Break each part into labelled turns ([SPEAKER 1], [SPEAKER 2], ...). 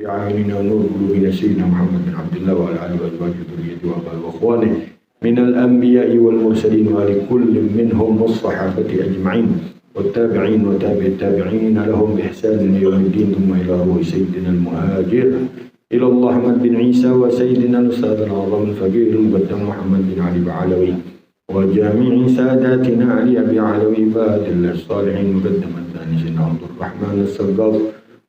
[SPEAKER 1] بأعيننا نور قلوبنا سيدنا محمد بن عبد الله وعلى آله وأزواجه وذريته وآبائه وإخوانه من الأنبياء والمرسلين ولكل منهم والصحابة أجمعين والتابعين وتابع التابعين لهم بإحسان يوم الدين ثم إلى روح سيدنا المهاجر إلى الله أحمد بن عيسى وسيدنا الأستاذ الأعظم الفقيه المقدم محمد بن علي بعلوي وجميع ساداتنا علي أبي علوي باد الله الصالحين مقدم الثاني سيدنا عبد الرحمن السقاف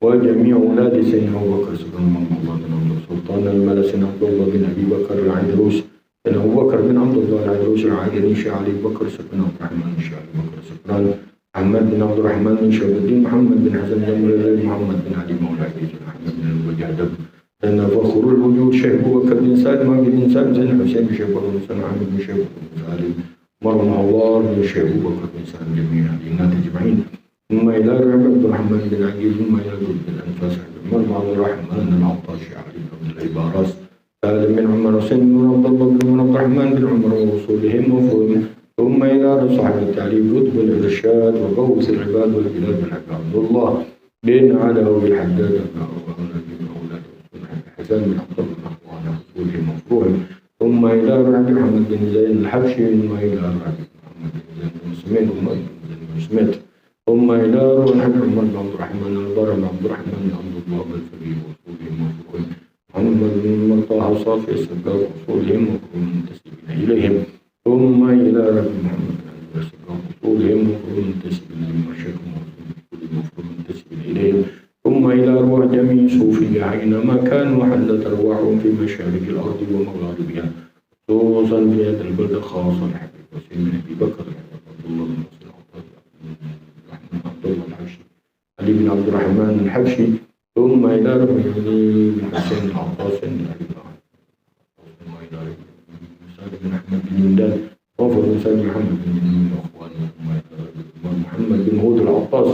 [SPEAKER 1] وجميع أولاد سيدنا أبو بكر سيدنا الله بن عبد السلطان الملا سيدنا عبد الله بن أبي بكر العيدروس سيدنا أبو بكر بن عبد الله العيدروس العيدري شيخ علي بكر سيدنا عبد الرحمن شيخ علي بكر سيدنا محمد بن عبد الرحمن بن شهاب الدين محمد بن حسن جمال محمد بن علي مولى سيدنا أحمد بن الوجادب سيدنا فخر الوجود شيخ أبو بكر بن سعد ماجد بن سعد سيدنا حسين بن شيخ بن سعد محمد بن شيخ بن سعد مرحبا الله بن شيخ أبو بكر بن سعد جميع الناس أجمعين ثم إلى عبد الرحمن بن عقيل ثم إلى جد الأنفاس مرحبا عبد الرحمن العطاش علي بن العبارات سالم بن عمر حسين بن عبد الله بن عبد الرحمن بن عمر ووصولهم وفهم ثم إلى صاحب التعليم قطب الإرشاد وغوث العباد والبلاد الحق الله بن على بالحداد حسن بن عبد الله وعلى وصولهم وفروهم ثم إلى رعد محمد بن زين الحبشي ثم إلى رعد محمد بن زين المسلمين ثم إلى روح عمر بن عبد الرحمن البر بن عبد الرحمن بن عبد الله بالفقيه وصولهم وفروهم محمد بن طه صافي السقاف وصولهم وفروهم منتسبين إليهم ثم إلى رب محمد بن السقاف وصولهم وفروهم منتسبين لمشايخهم وصولهم وفروهم منتسبين إليهم ثم إلى أرواح جميع صوفية حينما كانوا حلت أرواحهم في مشارق الأرض ومغاربها خصوصا في هذا البلد خاصة الحبيب وسيم بن أبي بكر عبد الله بن مسلم عبد الله الحبشي علي بن عبد الرحمن الحبشي ثم إلى رب بن حسين العطاس ثم إلى رب مسعد بن أحمد بن يندان وفر مسعد محمد بن يندان وأخوانه ثم إلى رب محمد بن هود العطاس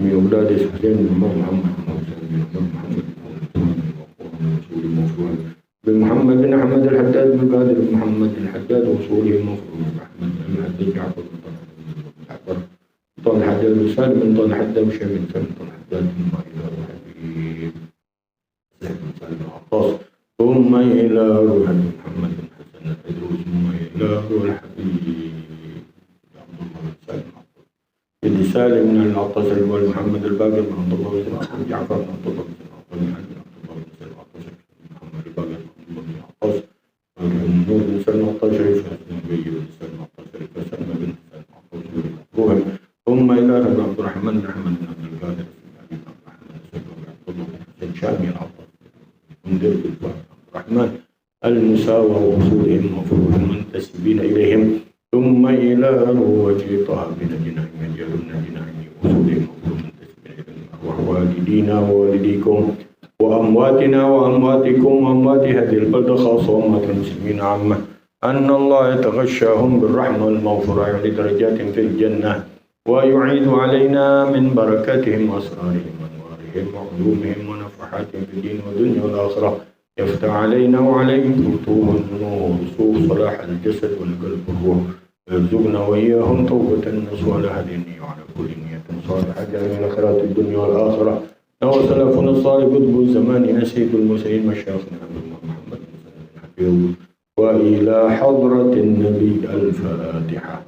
[SPEAKER 1] من أولاد حسين بن محمد بن محمد بن أحمد الحداد بن قادر بن محمد الحداد وصوله مفروض أحمد بن الحداد جعفر بن جعفر طال الحداد بن سالم بن طال الحداد وشيخ بن سالم طال الحداد ثم إلى روح الحبيب سالم بن سالم العطاس ثم إلى روح محمد بن حسن العيدروس ثم إلى روح الحبيب عبد الله بن سالم بن سالم بن العطاس الأول محمد الباقر بن عبد الله بن جعفر بن عبد الله بن عبد الله بن سالم العطاس محمد الباقر بن عبد الله بن العطاس نور بن سالم العطاس شريف بن أبي بن سالم العطاس شريف سلمى بن سالم العطاس ثم إلى رب عبد الرحمن بن أحمد بن عبد القادر بن أبي عبد الرحمن بن عبد الله بن حسين شامي العطاس منذر بن عبد الرحمن المساوى وأصولهم وفروعهم منتسبين إليهم ثم إلى وجه طه بن جناح مجال النجناح وصولهم ومنتسبين إليهم أرواح والدينا ووالديكم وأمواتنا وأمواتكم وأموات هذه البلدة خاصة وأموات المسلمين عامة أن الله يتغشاهم بالرحمة والمغفرة ويعلي درجات في الجنة ويعيد علينا من بركاتهم وأسرارهم وأنوارهم وعلومهم ونفحاتهم في الدين والدنيا والآخرة يفتح علينا وعليهم فتوح النور صوف صلاح الجسد والقلب والروح ويرزقنا وإياهم توبة نصوح على هذه النية وعلى كل نية صالحة من خيرات الدنيا والآخرة وسلفنا الصالح قطب الزمان سيد المرسلين مشايخنا محمد بن حفيظ وإلى حضرة النبي الفاتحة.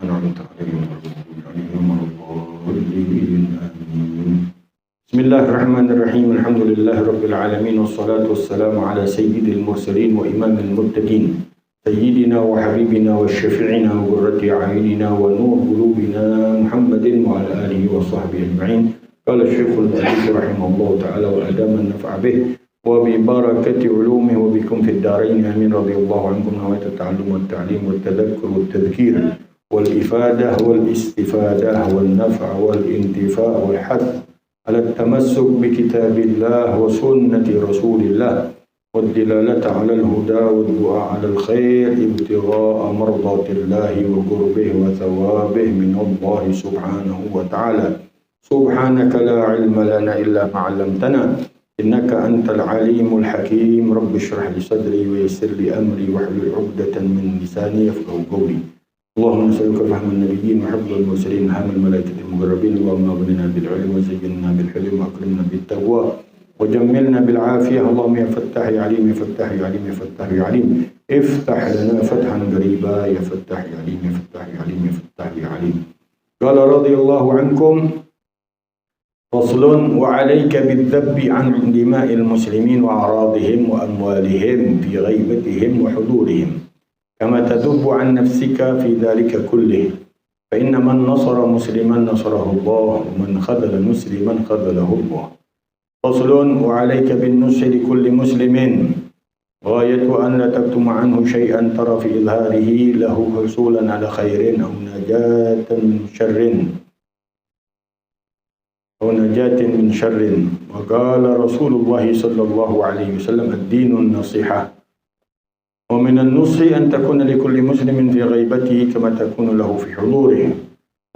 [SPEAKER 1] أنعمت عليهم بسم الله الرحمن الرحيم الحمد لله رب العالمين والصلاة والسلام على سيد المرسلين وإمام المتقين سيدنا وحبيبنا وشفيعنا وقرة أعيننا ونور قلوبنا محمد وعلى آله وصحبه أجمعين. قال الشيخ الأليس رحمه الله تعالى وأدام النفع به وببركة علومه وبكم في الدارين آمين. رضي الله عنكم نويت التعلم والتعليم والتذكر والتذكير والإفادة والاستفادة والنفع والانتفاع والحث على التمسك بكتاب الله وسنة رسول الله والدلالة على الهدى والدعاء على الخير ابتغاء مرضات الله وقربه وثوابه من الله سبحانه وتعالى. سبحانك لا علم لنا إلا ما علمتنا إنك أنت العليم الحكيم. رب اشرح لي صدري ويسر لي أمري واحلل عقدة من لساني يفقهوا قولي. اللهم نسألك فهم النبيين وحفظ المرسلين وهم الملائكة المقربين اللهم أغننا بالعلم وزينا بالحلم وأكرمنا بالتقوى وجملنا بالعافية اللهم يا فتاح يا عليم يا فتاح يا عليم يا فتاح يا عليم افتح لنا فتحا قريبا يا فتاح يا عليم يا فتاح يا عليم يا فتاح يا عليم. قال رضي الله عنكم فصل وعليك بالذب عن دماء المسلمين وأعراضهم وأموالهم في غيبتهم وحضورهم كما تذب عن نفسك في ذلك كله فإن من نصر مسلما نصره الله ومن خذل مسلما خذله الله. فصل وعليك بالنصح لكل مسلم غاية أن لا تكتم عنه شيئا ترى في إظهاره له حصولا على خير أو نجاة من شر وقال رسول الله صلى الله عليه وسلم الدين النصيحة ومن النصح أن تكون لكل مسلم في غيبته كما تكون له في حضوره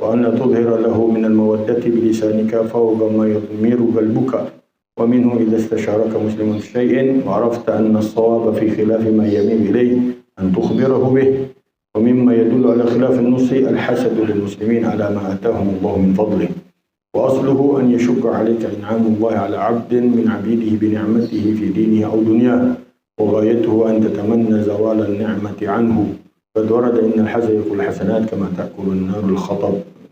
[SPEAKER 1] وأن تظهر له من المودة بلسانك فوق ما يضمر قلبك ومنه إذا استشارك مسلم في شيء وعرفت أن الصواب في خلاف ما يميل إليه أن تخبره به ومما يدل على خلاف النصح الحسد للمسلمين على ما آتاهم الله من فضله وأصله أن يشق عليك إنعام الله على عبد من عبيده بنعمته في دينه أو دنياه وغايته أن تتمنى زوال النعمة عنه قد ورد إن الحسد يأكل الحسنات كما تأكل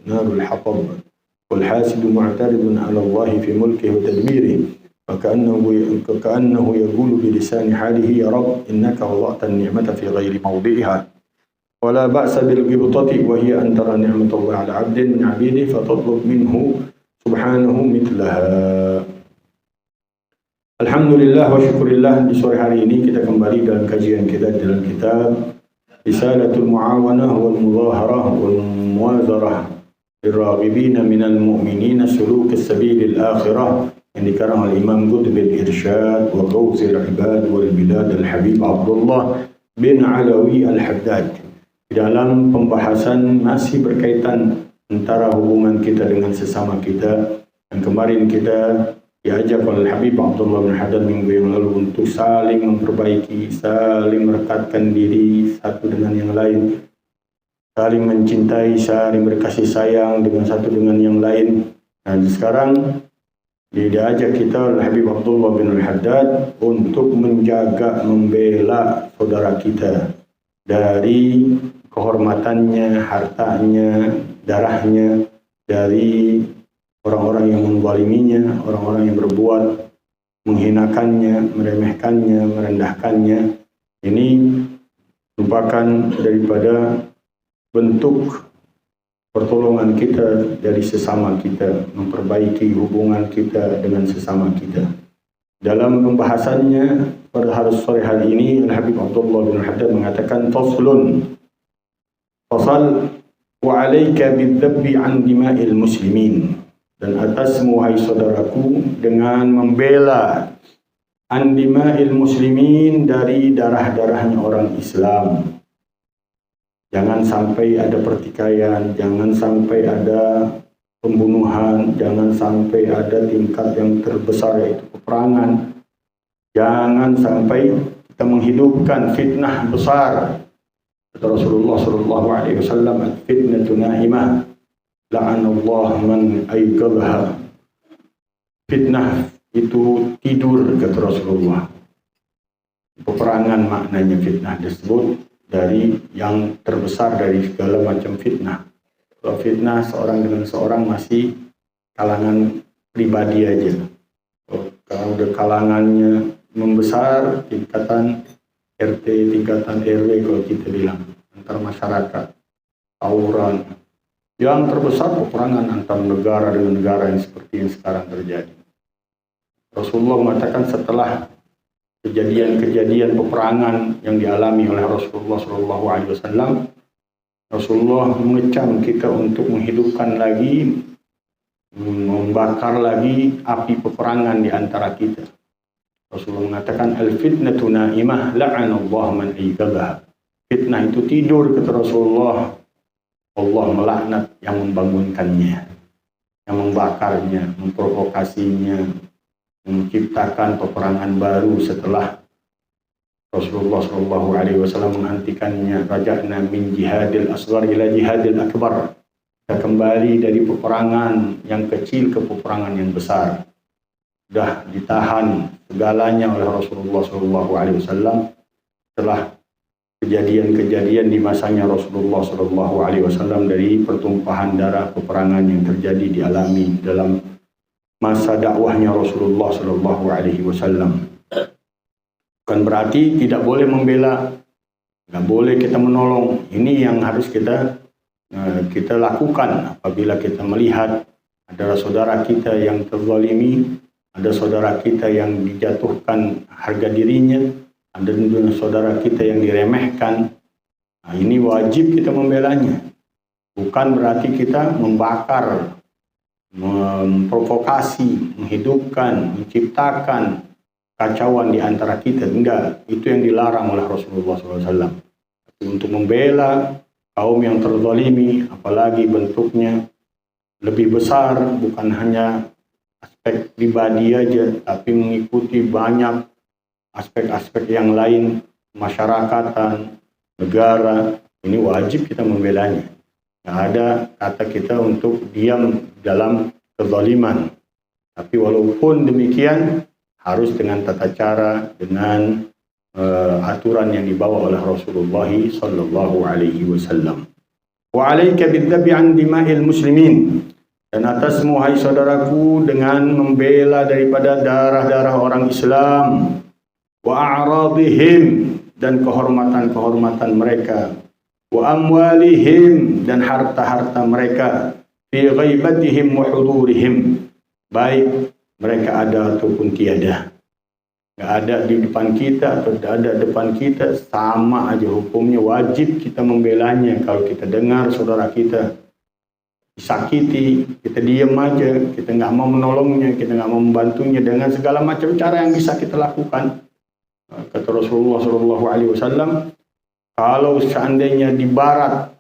[SPEAKER 1] نار الحطب والحاسد معترض على الله في ملكه وتدبيره وكأنه يقول بلسان حاله يا رب إنك وضعت النعمة في غير موضعها ولا بأس بالغبطة وهي أن ترى نعمة الله على عبد من عبيده فتطلب منه سبحانه مثلها. Alhamdulillah wa syukurillah, di sore hari ini kita kembali dalam kajian kita dalam kitab Risalatul Muawanah wal Mudhaharah wal Muwazarah liraghibina minal mu'minina suluk as-sabilil akhirah yang dikarang oleh Imam Qutbil Irsyad wa Ghawthil Ibad wal Bilad Al-Habib Abdullah bin Alawi Al-Haddad. Di dalam pembahasan masih berkaitan antara hubungan kita dengan sesama kita, yang kemarin kita diajak oleh Habib Abdullah bin Haddad minggu yang lalu untuk saling memperbaiki, saling merekatkan diri satu dengan yang lain, saling mencintai, saling berkasih sayang dengan satu dengan yang lain. Nah, sekarang diajak kita oleh Habib Abdullah bin Haddad untuk menjaga, membela saudara kita dari kehormatannya, hartanya, darahnya, dari orang-orang yang menzaliminya, orang-orang yang berbuat menghinakannya, meremehkannya, merendahkannya. Ini merupakan daripada bentuk pertolongan kita dari sesama kita, memperbaiki hubungan kita dengan sesama kita. Dalam pembahasannya pada sore hari ini, Al-Habib Abdullah bin Haddad mengatakan Fasal wa alayka bidzabbi an dima'il muslimin, dan atasmu hai saudaraku dengan membela an dima'il muslimin, dari darah-darahnya orang Islam. Jangan sampai ada pertikaian, jangan sampai ada pembunuhan, jangan sampai ada tingkat yang terbesar yaitu peperangan. Jangan sampai kita menghidupkan fitnah besar. Kata Rasulullah sallallahu alaihi wasallam, "Al-fitnatu na'imah, la'anallahu man ayqadhaha." Fitnah itu tidur, kata Rasulullah. Peperangan maknanya fitnah disebut dari yang terbesar dari segala macam fitnah. Kalau fitnah seorang dengan seorang masih kalangan pribadi aja. Kalau udah kalangannya membesar, tingkatan RT, tingkatan RW kalau kita bilang, antar masyarakat, tawuran. Yang terbesar peperangan antar negara dengan negara yang seperti yang sekarang terjadi. Rasulullah mengatakan setelah kejadian-kejadian peperangan yang dialami oleh Rasulullah SAW, Rasulullah mengecam kita untuk menghidupkan lagi, membakar lagi api peperangan di antara kita. Rasulullah mengatakan al-fitnatu na'imah, la'anallahu man ayqadhaha. Fitnah itu tidur, kata Rasulullah. Allah melaknat yang membangunkannya, yang membakarnya, memprovokasinya, menciptakan peperangan baru setelah
[SPEAKER 2] Rasulullah Shallallahu Alaihi Wasallam menghentikannya. Raja'na min jihadil asghar ila jihadil akbar. Kita kembali dari peperangan yang kecil ke peperangan yang besar. Sudah ditahan segalanya oleh Rasulullah Shallallahu Alaihi Wasallam setelah kejadian-kejadian di masanya Rasulullah Shallallahu Alaihi Wasallam, dari pertumpahan darah, peperangan yang terjadi dialami dalam masa dakwahnya Rasulullah Shallallahu Alaihi Wasallam. Bukan berarti tidak boleh membela, nggak boleh kita menolong. Ini yang harus kita lakukan apabila kita melihat ada saudara kita yang terzalimi, ada saudara kita yang dijatuhkan harga dirinya, ada saudara kita yang diremehkan. Nah, ini wajib kita membelanya. Bukan berarti kita membakar, memprovokasi, menghidupkan, menciptakan kacauan di antara kita. Enggak, itu yang dilarang oleh Rasulullah SAW. Untuk membela kaum yang terzalimi, apalagi bentuknya lebih besar, bukan hanya aspek pribadi aja, tapi mengikuti banyak aspek-aspek yang lain, masyarakatan, negara. Ini wajib kita membelanya. Nggak ada kata kita untuk diam dalam kezaliman. Tapi walaupun demikian, harus dengan tata cara, dengan aturan yang dibawa oleh Rasulullah sallallahu alaihi wasallam. Wa 'alaika bidzabi 'an dima'il muslimin. Dan atasmu, hai saudaraku, dengan membela daripada darah-darah orang Islam, wa a'radihim, dan kehormatan-kehormatan mereka, wa amwalihim, dan harta-harta mereka, fi ghaibatihim wa hudurihim, baik mereka ada ataupun tiada. Nggak ada di depan kita atau tidak ada depan kita, sama aja hukumnya. Wajib kita membelanya. Kalau kita dengar saudara kita disakiti, kita diam aja, kita nggak mau menolongnya, kita nggak mau membantunya dengan segala macam cara yang bisa kita lakukan. Kata Rasulullah SAW, kalau seandainya di barat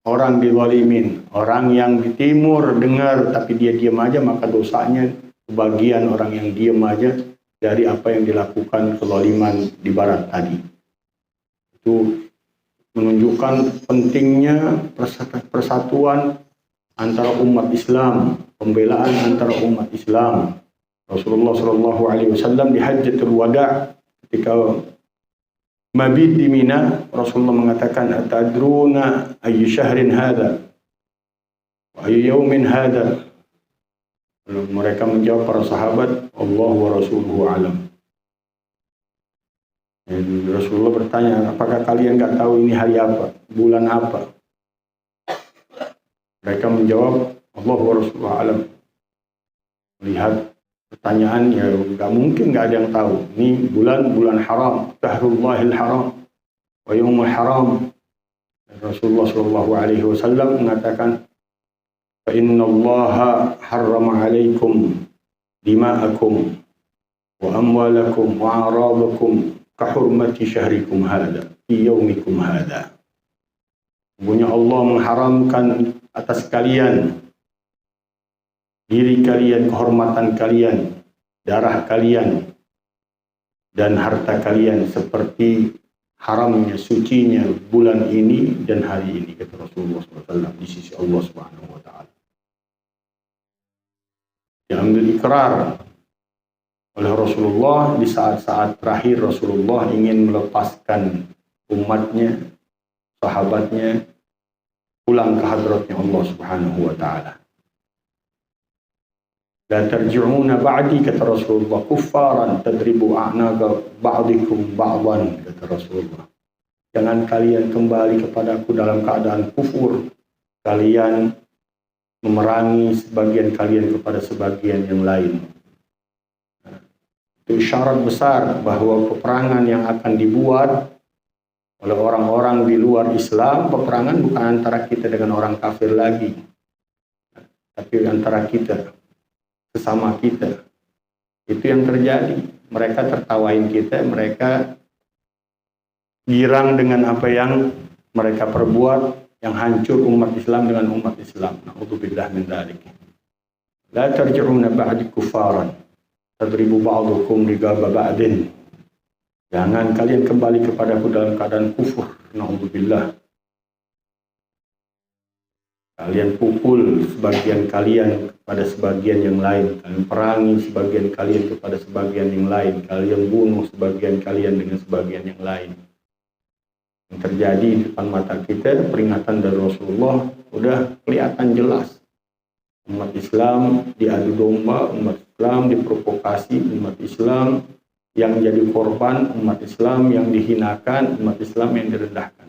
[SPEAKER 2] orang dizalimin, orang yang di timur dengar tapi dia diam aja, maka dosanya sebagian orang yang diam aja dari apa yang dilakukan kezaliman di barat tadi. Itu menunjukkan pentingnya persatuan antara umat Islam, pembelaan antara umat Islam. Rasulullah SAW di Hajjatul Wada, ketika mabit di Mina, Rasulullah mengatakan, atadruna ayyu syahrin hadha wa ayyu yawmin hadha. Mereka menjawab, para sahabat, Allah wa rasuluhu alam. Dan Rasulullah bertanya, apakah kalian nggak tahu ini hari apa, bulan apa? Mereka menjawab, Allah wa rasuluhu alam. Melihat pertanyaan, ya nggak mungkin nggak ada yang tahu. Ini bulan haram, syahrul haram, wa yaumul haram. Dan Rasulullah SAW mengatakan, fa inna Allaha harrama alaikum dima'akum wa amwalakum wa a'radakum ka hurmati syahrikum hadha fi yaumikum hadha. Sesungguhnya Allah mengharamkan atas kalian diri kalian, kehormatan kalian, darah kalian, dan harta kalian seperti haramnya, sucinya bulan ini dan hari ini, kata Rasulullah SAW, di sisi Allah Subhanahu wa Ta'ala. Diambil ikrar oleh Rasulullah di saat-saat terakhir Rasulullah ingin melepaskan umatnya, sahabatnya, pulang ke hadratnya Allah Subhanahu wa Ta'ala. La tarji'una ba'di, kata Rasulullah, kuffaran tadribu a'naqa ba'dikum ba'dan, kata Rasulullah. Jangan kalian kembali kepadaku dalam keadaan kufur, kalian memerangi sebagian kalian kepada sebagian yang lain. Itu isyarat besar bahwa peperangan yang akan dibuat oleh orang-orang di luar Islam, peperangan bukan antara kita dengan orang kafir lagi, tapi antara kita, sesama kita. Itu yang terjadi. Mereka tertawain kita, mereka girang dengan apa yang mereka perbuat, yang hancur umat Islam dengan umat Islam. Na'udzubillah min dzalik. La tarji'una ba'di kuffaran tadribu ba'dukum riqaba ba'din. Jangan kalian kembali kepadaku dalam keadaan kufur. Na'udzubillah. Kalian pukul sebagian kalian kepada sebagian yang lain. Kalian perangi sebagian kalian kepada sebagian yang lain. Kalian bunuh sebagian kalian dengan sebagian yang lain. Yang terjadi di depan mata kita, peringatan dari Rasulullah udah kelihatan jelas. Umat Islam diadu domba, umat Islam diprovokasi, umat Islam yang jadi korban, umat Islam yang dihinakan, umat Islam yang direndahkan.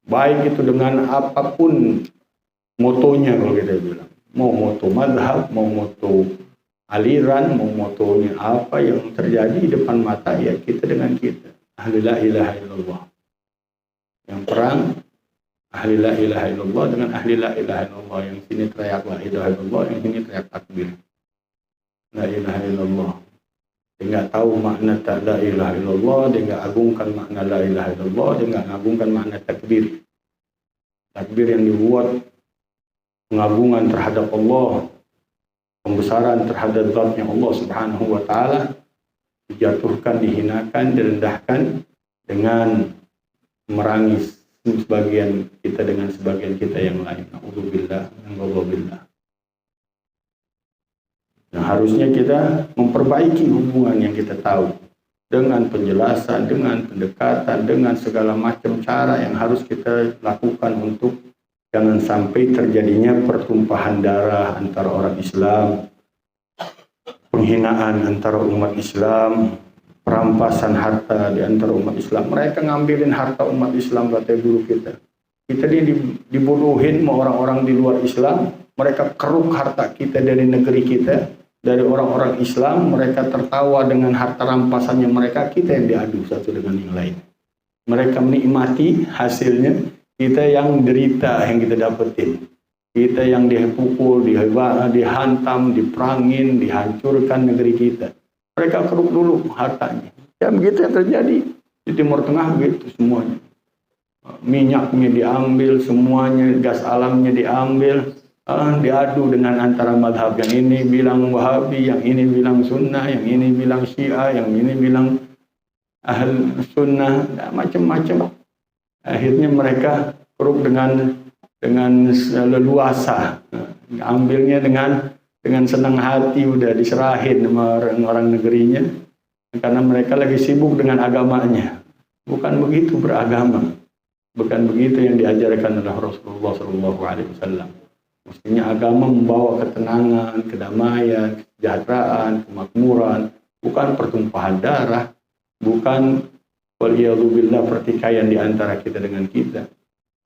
[SPEAKER 2] Baik itu dengan apapun motonya, kalau kita bilang. Mau moto madhab, mau moto aliran, mau motonya apa, yang terjadi di depan mata ya kita dengan kita. Ahli la ilaha illallah. Yang perang, ahli la ilaha illallah dengan ahli la ilaha illallah. Yang sini teriak la ilaha illallah, yang sini teriak takbir. La ilaha illallah. Dia nggak tahu makna la ilaha illallah, dia nggak agungkan makna la ilaha illallah, dia nggak agungkan makna takbir. Takbir yang dibuat pengagungan terhadap Allah, pembesaran terhadap zatnya Allah Subhanahu wa Ta'ala, dijatuhkan, dihinakan, direndahkan dengan merangi sebagian kita dengan sebagian kita yang lain. Na'udzubillah, na'udzubillah. Nah, harusnya kita memperbaiki hubungan yang kita tahu dengan penjelasan, dengan pendekatan, dengan segala macam cara yang harus kita lakukan untuk jangan sampai terjadinya pertumpahan darah antara orang Islam, penghinaan antara umat Islam, perampasan harta di antara umat Islam. Mereka ngambilin harta umat Islam, kata guru kita. Kita dibodohin sama orang-orang di luar Islam. Mereka keruk harta kita dari negeri kita, dari orang-orang Islam. Mereka tertawa dengan harta rampasannya mereka, kita yang diadu satu dengan yang lain. Mereka menikmati hasilnya, kita yang derita yang kita dapetin. Kita yang dipukul, dihantam, diperangin, dihancurkan negeri kita. Mereka keruk dulu hartanya. Ya begitu yang terjadi di Timur Tengah, begitu semuanya. Minyaknya diambil, semuanya, gas alamnya diambil. Diadu dengan antara madhab, yang ini bilang Wahabi, yang ini bilang Sunnah, yang ini bilang Syiah, yang ini bilang Ahl Sunnah, macam-macam. Akhirnya mereka keruk dengan leluasa, ambilnya dengan senang hati, udah diserahin sama orang negerinya, karena mereka lagi sibuk dengan agamanya. Bukan begitu beragama, bukan begitu yang diajarkan oleh Rasulullah SAW. Mestinya agama membawa ketenangan, kedamaian, kesejahteraan, kemakmuran, bukan pertumpahan darah, bukan waliyadzubillah pertikaian di antara kita dengan kita.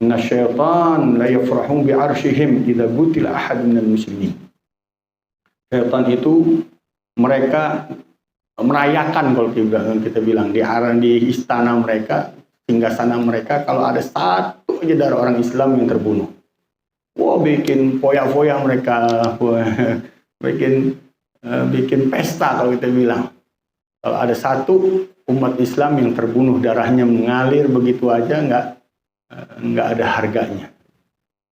[SPEAKER 2] Inna syaitan la yafrahum bi'arshihim idza qutila ahad minal muslimin. Syaitan itu mereka merayakan, kalau kita bilang di istana mereka, singgasana mereka, kalau ada satu aja dari orang Islam yang terbunuh. Wah, bikin foya-foya mereka, bikin pesta kalau kita bilang. Kalau ada satu umat Islam yang terbunuh, darahnya mengalir begitu aja, nggak ada harganya.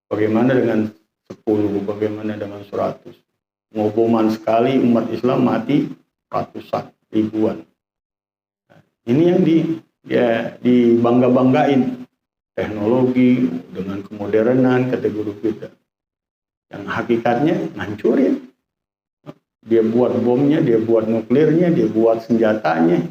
[SPEAKER 2] Bagaimana dengan 10, bagaimana dengan 100? Ngoboman sekali umat Islam mati ratusan, ribuan. Ini yang dibangga-banggain. Teknologi dengan kemodernan, kata guru kita. Yang hakikatnya ngancurin. Dia buat bomnya, dia buat nuklirnya, dia buat senjatanya.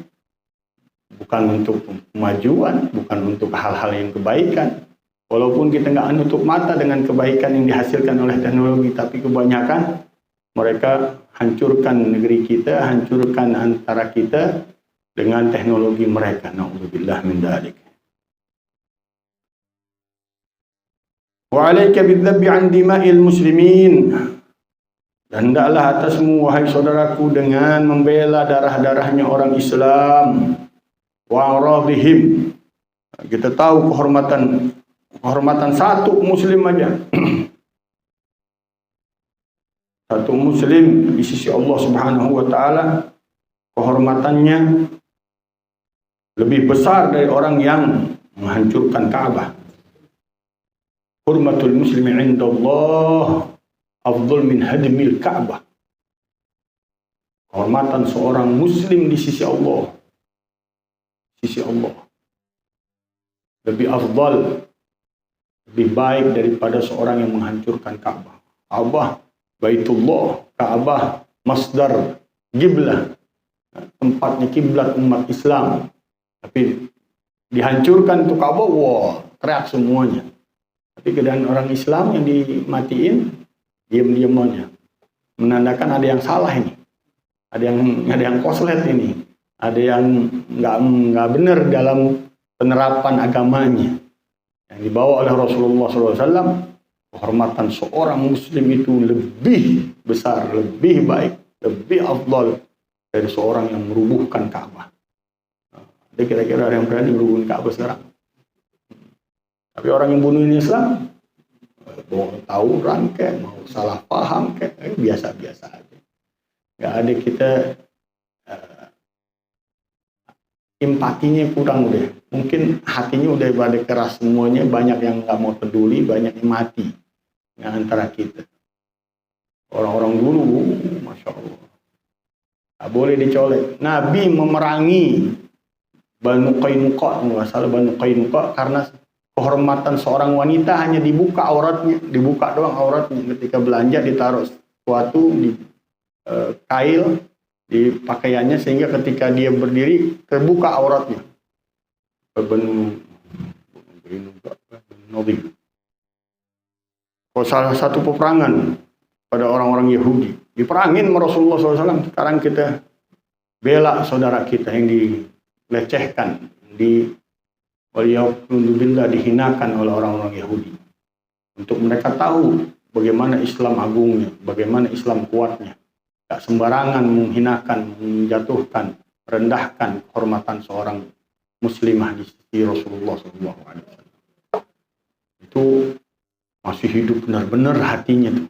[SPEAKER 2] Bukan untuk kemajuan, bukan untuk hal-hal yang kebaikan. Walaupun kita nggak nutup mata dengan kebaikan yang dihasilkan oleh teknologi, tapi kebanyakan mereka hancurkan negeri kita, hancurkan antara kita dengan teknologi mereka. Na'udzubillah min dzalik. Wa 'alaika bidzabbi 'an dima'il muslimin. Dan hendaklah atasmu, wahai saudaraku, dengan membela darah-darahnya orang Islam. Wa aradihim. Kita tahu kehormatan satu muslim aja. Satu muslim di sisi Allah Subhanahu wa Ta'ala, kehormatannya lebih besar dari orang yang menghancurkan Ka'bah. Hurmatul muslimi 'inda Allah afdal min hadmil Ka'bah. Kehormatan seorang muslim di sisi Allah, lebih afdal, lebih baik daripada seorang yang menghancurkan Ka'bah. Ka'bah, Baitullah, Ka'bah, masdar, qiblah, tempatnya kiblat umat Islam. Tapi dihancurkan tuh Ka'bah, wah, teriak semuanya. Tapi keadaan orang Islam yang dimatiin, diam-diam aja. Menandakan ada yang salah ini. Ada yang koslet ini, ada yang nggak benar dalam penerapan agamanya yang dibawa oleh Rasulullah SAW. Kehormatan seorang muslim itu lebih besar, lebih baik, lebih afdal dari seorang yang merubuhkan Ka'bah. Ada kira-kira ada yang berani merubuhkan Ka'bah sekarang. Tapi orang yang bunuh Islam, mau tawuran kayak, mau salah paham kayak, biasa-biasa aja. Nggak ada kita empatinya kurang deh. Mungkin hatinya udah pada keras semuanya, banyak yang nggak mau peduli, banyak yang mati antara kita. Orang-orang dulu, Masya Allah, nggak boleh dicolek. Nabi memerangi Banu Qainuqa, nggak salah Banu Qainuqa, karena kehormatan seorang wanita hanya dibuka auratnya, dibuka doang auratnya. Ketika belanja ditaruh sesuatu di kail di pakaiannya, sehingga ketika dia berdiri terbuka auratnya. Salah satu peperangan pada orang-orang Yahudi, diperangin sama Rasulullah SAW. Sekarang kita bela saudara kita yang dilecehkan, dihinakan oleh orang-orang Yahudi. Untuk mereka tahu bagaimana Islam agungnya, bagaimana Islam kuatnya. Gak sembarangan menghinakan, menjatuhkan, merendahkan kehormatan seorang muslimah di sisi Rasulullah SAW. Itu masih hidup benar-benar hatinya tuh.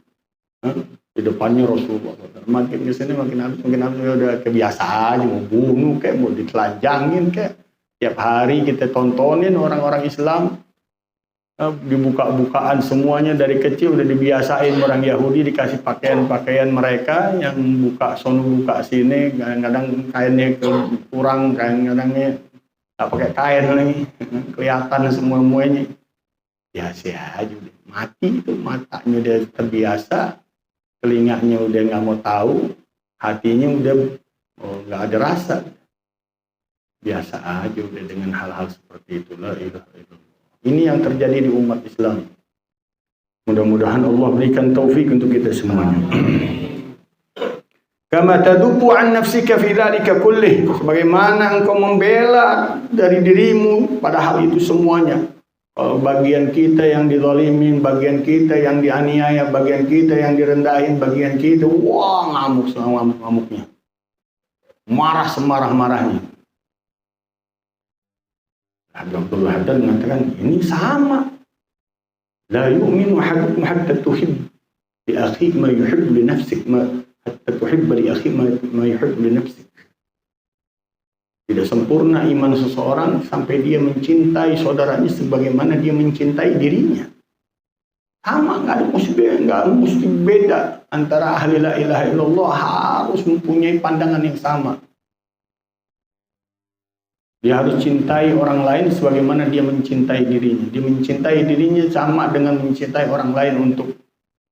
[SPEAKER 2] Di depannya Rasulullah SAW. Makin kesini makin habis udah kebiasaan aja, mau bunuh kayak, mau ditelanjangin kayak. Tiap hari kita tontonin orang-orang Islam dibuka-bukaan semuanya. Dari kecil udah dibiasain orang Yahudi, dikasih pakaian-pakaian mereka yang buka sono buka sini, kadang-kadang kainnya kurang, kadang-kadangnya nggak pakai kain lagi, kelihatan semuanya. Biasa aja udah mati itu, matanya udah terbiasa, telinganya udah nggak mau tahu, hatinya udah nggak ada rasa. Biasa aja udah dengan hal-hal seperti itulah. Ini yang terjadi di umat Islam. Mudah-mudahan Allah berikan taufik untuk kita semuanya. Kama tadubu an nafsika fi dzalika kullih, sebagaimana engkau membela dari dirimu pada hal itu semuanya. Bagian kita yang dizalimin, bagian kita yang dianiaya, bagian kita yang direndahin, bagian kita wah ngamuk-ngamuknya. Marah semarah-marahnya. Abdul Haddad mengatakan ini sama. La yu'minu ahadukum hatta tuhib li akhi ma yuhibbu li nafsik, hatta tuhibba li akhi ma yuhibbu li nafsik. Tidak sempurna iman seseorang sampai dia mencintai saudaranya sebagaimana dia mencintai dirinya. Sama, nggak mesti beda antara ahli la ilaha illallah, harus mempunyai pandangan yang sama. Dia harus cintai orang lain sebagaimana dia mencintai dirinya. Dia mencintai dirinya sama dengan mencintai orang lain untuk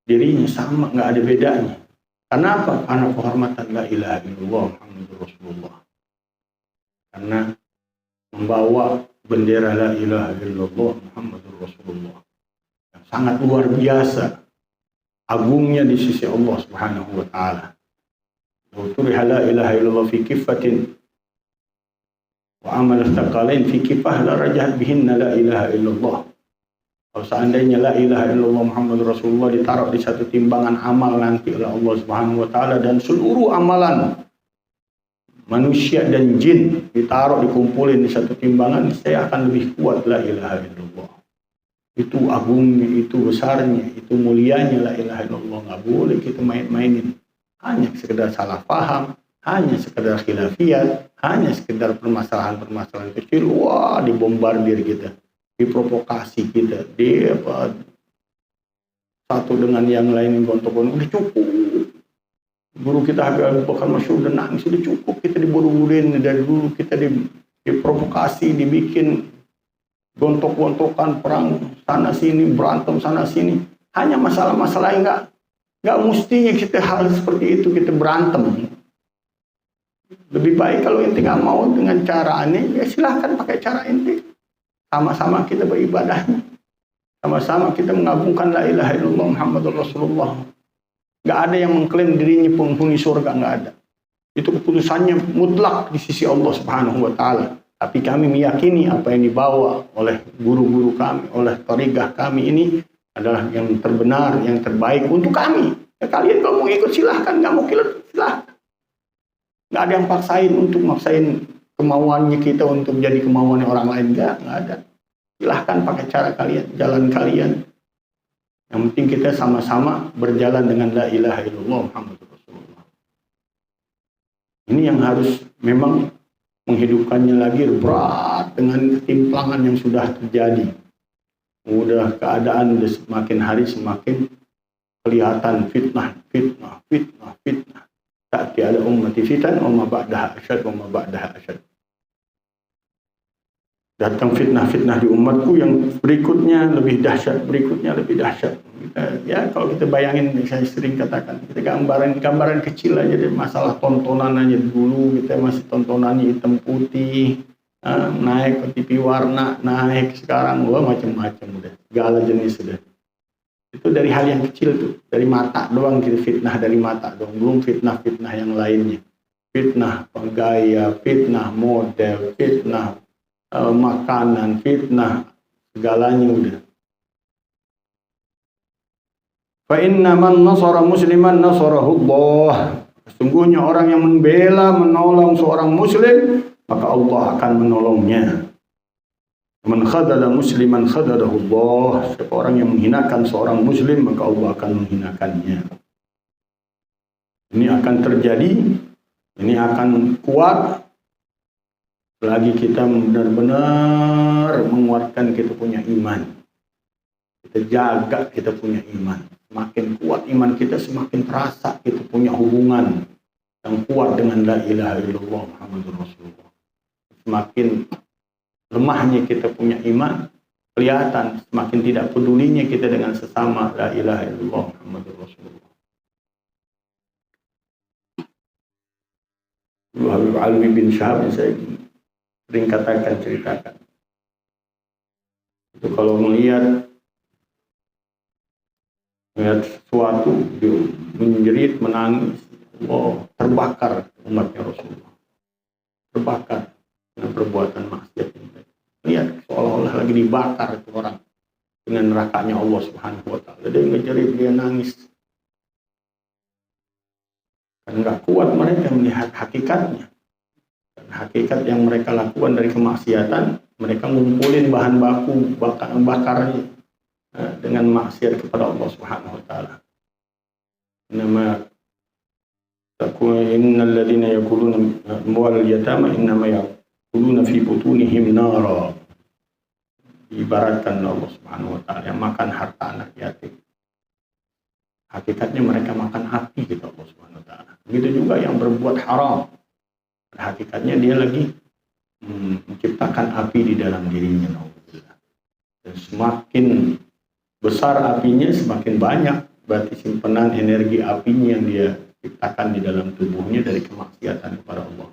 [SPEAKER 2] dirinya, sama, nggak ada bedanya. Kenapa? Karena kehormatan la ilaha illallah Muhammadur Rasulullah. Karena membawa bendera la ilaha illallah Muhammadur Rasulullah yang sangat luar biasa agungnya di sisi Allah Subhanahu wa taala. Wa la ilaha illallah fi kifatin wa amal istaqalain fi kifah la rajahat bihinna la ilaha illallah. Kalau seandainya la ilaha illallah Muhammadur Rasulullah ditaruh di satu timbangan amal nanti oleh Allah Subhanahu wa taala, dan seluruh amalan manusia dan jin ditaruh, dikumpulin di satu timbangan, saya akan lebih kuat la ilaha illallah. Itu agungnya, itu besarnya, itu mulianya la ilaha illallah. Nggak boleh kita main-mainin. Hanya sekedar salah paham, hanya sekedar khilafiyat, hanya sekedar permasalahan-permasalahan kecil, wah dibombardir kita, diprovokasi kita, satu dengan yang lain yang gontok-gontok, udah cukup. Guru kita Habib Abu Bakar Masyhur udah nangis, sudah cukup kita dibodoh-bodohin dari dulu, kita diprovokasi, dibikin gontok-gontokan, perang sana sini, berantem sana sini. Hanya masalah-masalah yang nggak mestinya kita hal seperti itu kita berantem. Lebih baik kalau ente nggak mau dengan cara aneh, ya silahkan pakai cara ente. Sama-sama kita beribadahnya, sama-sama kita mengagungkan la ilaha illallah Muhammadur Rasulullah. Nggak ada yang mengklaim dirinya penghuni surga, nggak ada. Itu keputusannya mutlak di sisi Allah Subhanahu wa Ta'ala. Tapi kami meyakini apa yang dibawa oleh guru-guru kami, oleh tariqah kami ini adalah yang terbenar, yang terbaik untuk kami. Ya, kalian kalau mau ikut silahkan, nggak mau ikut silahkan. Nggak ada yang paksain untuk maksain kemauannya kita untuk jadi kemauan orang lain, nggak ada. Silahkan pakai cara kalian, jalan kalian. Yang penting kita sama-sama berjalan dengan la ilaha illallah Muhammadur Rasulullah. Ini yang harus memang menghidupkannya lagi berat dengan ketimpangan yang sudah terjadi. Udah keadaan udah semakin hari semakin kelihatan fitnah. Tak ada ummati fitan, umma ba'daha asyad, umma ba'daha asyad. Datang fitnah-fitnah di umatku yang berikutnya lebih dahsyat, berikutnya lebih dahsyat. Ya kalau kita bayangin, saya sering katakan, kita gambaran kecil aja deh, masalah tontonan aja. Dulu kita masih tontonannya hitam putih, naik ke TV warna, naik sekarang macam-macam udah, segala jenis sudah. Itu dari hal yang kecil tuh, dari mata doang gitu, fitnah dari mata doang, belum fitnah-fitnah yang lainnya. Fitnah gaya, fitnah model, fitnah makanan, fitnah segalanya udah. Fa inna man nasara musliman nasarahu Allah. Sesungguhnya orang yang membela, menolong seorang muslim, maka Allah akan menolongnya. Man khadala musliman khadadahu Allah. Siapa orang yang menghinakan seorang muslim, maka Allah akan menghinakannya. Ini akan terjadi, ini akan kuat selagi kita benar-benar menguatkan kita punya iman. Kita jaga kita punya iman. Semakin kuat iman kita, semakin terasa kita punya hubungan yang kuat dengan la ilaha illallah Muhammadur Rasulullah. Semakin lemahnya kita punya iman, kelihatan semakin tidak pedulinya kita dengan sesama la ilaha illallah Muhammadur Rasulullah. Habib Alwi bin Syahab saya sering ceritakan. Itu kalau melihat sesuatu, dia menjerit, menangis, Allah terbakar umatnya Rasulullah. Terbakar dengan perbuatan maksiat ini. Lihat seolah-olah lagi dibakar itu orang dengan nerakanya Allah Subhanahu wa Ta'ala. Dia ngejerit, dia nangis. Karena nggak kuat mereka melihat hakikatnya. Dan hakikat yang mereka lakukan dari kemaksiatan, mereka ngumpulin bahan baku bakarnya dengan maksiat kepada Allah Subhanahu wa Ta'ala. Nama innal ladzina yakuluna amwalal yatama innama yakuluna fi butunihim nara. Ibaratkan Allah Subhanahu wa Ta'ala yang makan harta anak yatim. Hakikatnya mereka makan api gitu Allah Subhanahu wa Ta'ala. Begitu juga yang berbuat haram. Hakikatnya dia lagi menciptakan api di dalam dirinya. Dan semakin besar apinya, semakin banyak berarti simpanan energi apinya yang dia ciptakan di dalam tubuhnya dari kemaksiatan kepada Allah.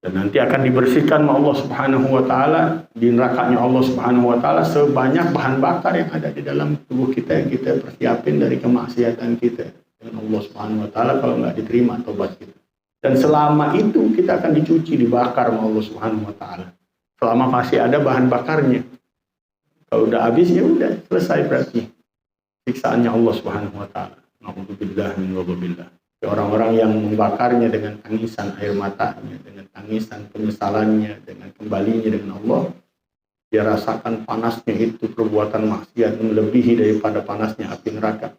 [SPEAKER 2] Dan nanti akan dibersihkan oleh Allah Subhanahu wa Ta'ala di nerakanya Allah Subhanahu wa Ta'ala sebanyak bahan bakar yang ada di dalam tubuh kita yang kita persiapin dari kemaksiatan kita dengan Allah Subhanahu wa Ta'ala kalau nggak diterima tobat kita. Dan selama itu kita akan dicuci, dibakar oleh Allah Subhanahu wa Ta'ala. Selama masih ada bahan bakarnya. Kalau udah habis ya udah selesai berarti siksaannya Allah Subhanahu wa Ta'ala. Na'udzubillah min ghadabillah. Orang-orang yang membakarnya dengan tangisan air matanya, dengan tangisan penyesalannya, dengan kembalinya dengan Allah, dia rasakan panasnya itu perbuatan maksiat melebihi daripada panasnya api neraka.